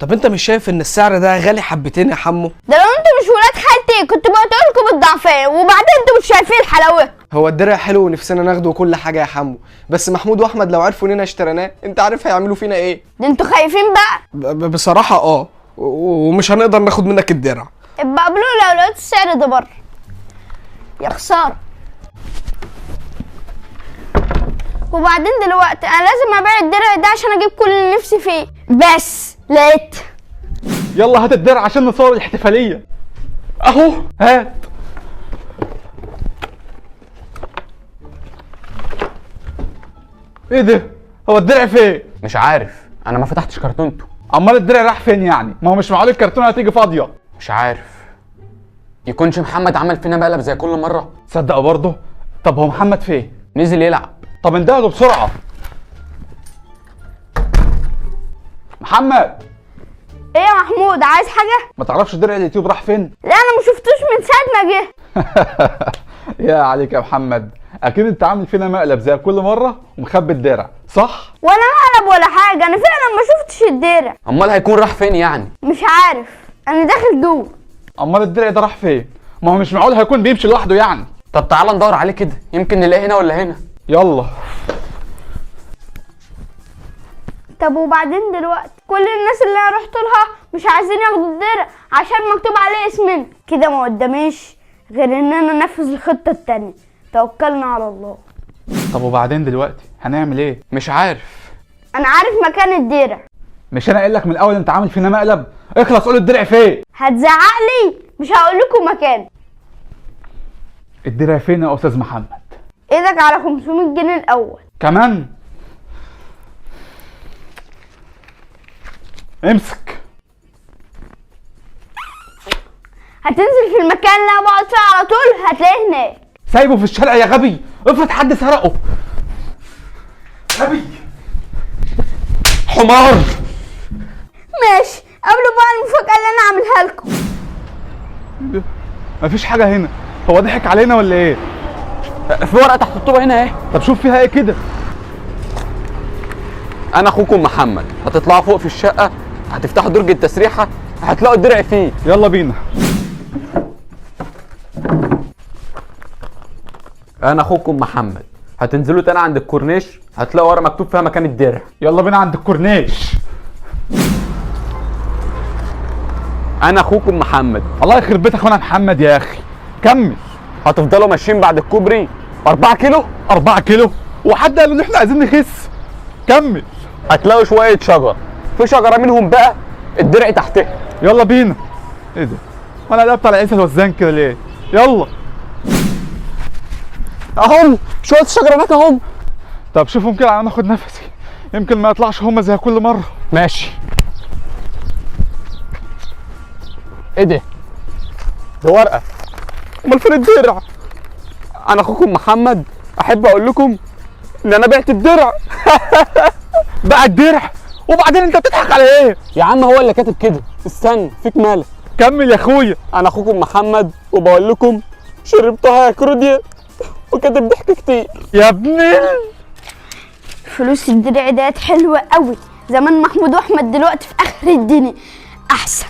طب انت مش شايف ان السعر ده غالي حبتين يا حمو؟ ده لو انتوا مش ولاد خالتي كنت بقولكوا بالضعفين، وبعدين انتوا مش شايفين الحلاوه. هو الدرع حلو ونفسنا ناخده وكل حاجه يا حمو، بس محمود واحمد لو عرفوا اننا اشتريناه انت عارف هيعملوا فينا ايه. ده انتوا خايفين بقى؟ بصراحه ومش هنقدر ناخد منك الدرع. ابقى قابلوه لو لقيتوا السعر ده بره. يا خساره. وبعدين دلوقتي انا لازم ابيع الدرع ده عشان اجيب كل اللي نفسي فيه، بس لقيت. يلا هات الدرع عشان نصور الاحتفاليه. اهو هات. ايه ده؟ هو الدرع فين؟ مش عارف، انا ما فتحتش كرتونته. امال الدرع راح فين يعني؟ ما هو مش معقول الكرتونه هتيجي فاضيه. مش عارف، يكونش محمد عمل فينا مقلب زي كل مره. تصدق برضه؟ طب هو محمد فين؟ نزل يلعب. طب اندهله بسرعه. محمد. ايه يا محمود، عايز حاجه؟ ما تعرفش درع اليوتيوب راح فين؟ لا انا ما شفتوش من ساعه ما جه. يا عليك يا محمد، اكيد انت عامل فينا مقلب زي كل مره ومخبي الدرع، صح؟ ولا مقلب ولا حاجه، انا فعلا ما شفتش الدرع. امال هيكون راح فين يعني؟ مش عارف، انا داخل جوه. امال الدرع ده راح فين؟ ما هو مش معقول هيكون بيمشي لوحده يعني. طب تعالى ندور عليه كده، يمكن نلاقيه هنا ولا هنا. يلا. طب وبعدين دلوقتي كل الناس اللي انا رحت لها مش عايزين ياخدوا الدرع عشان مكتوب عليه اسمنا، كده ما قداميش غير ان انا انفذ الخطه التانيه. توكلنا على الله. طب وبعدين دلوقتي هنعمل ايه؟ مش عارف. انا عارف مكان الدرع. مش انا قايل لك من الاول انت عامل فينا مقلب؟ اخلص قول الدرع فين؟ هتزعق لي؟ مش هقول لكم مكان. الدرع فين يا استاذ محمد؟ ايدك على 500 جنيه الاول. كمان؟ امسك. هتنزل في المكان اللي انا بقعد فيه على طول، هتلاقيه هناك. سايبه في الشارع يا غبي، افرض حد سرقه. غبي حمار. ماشي، قبل بقى المفاجأة اللي انا عاملها لكم. مفيش حاجه هنا، هو ضحك علينا ولا ايه؟ في ورقه تحت الطوبه هنا اهي. طب شوف فيها ايه كده. انا اخوكم محمد، هتطلعوا فوق في الشقه، هتفتحوا درج التسريحه، هتلاقوا الدرع فيه. يلا بينا. انا اخوكم محمد، هتنزلوا تاني عند الكورنيش، هتلاقوا ورقه مكتوب فيها مكان الدرع. يلا بينا عند الكورنيش. انا اخوكم محمد. الله يخرب بيتك وانا محمد يا اخي. كمل. هتفضلوا ماشيين بعد الكوبري 4 كيلو. 4 كيلو؟ وحد قال ان احنا عايزين نخس. كمل. هتلاقوا شويه شجر، في شجره منهم بقى الدرع تحتها. يلا بينا. ايه ده؟ وانا قلبت على عيسى الوزان كده ليه؟ يلا. اهم شويه الشجره هناك اهم. طب شوفهم كده على ما اخد نفسي، يمكن ما يطلعش هما زي كل مره. ماشي. ايه ده؟ ده ورقه. امال فين الدرع؟ انا اخوكم محمد، احب اقول لكم ان انا بعت الدرع. بقى الدرع؟ وبعدين انت بتضحك على ايه؟ يا عم هو اللي كاتب كده، استنى فيك مالك. كمل يا اخويا. انا اخوكم محمد وبقول لكم شربتها يا كروديا وكاتب ضحك كتير. يا ابني فلوس الدرع ديت حلوه قوي، زمان محمود واحمد دلوقتي في اخر الدنيا احسن.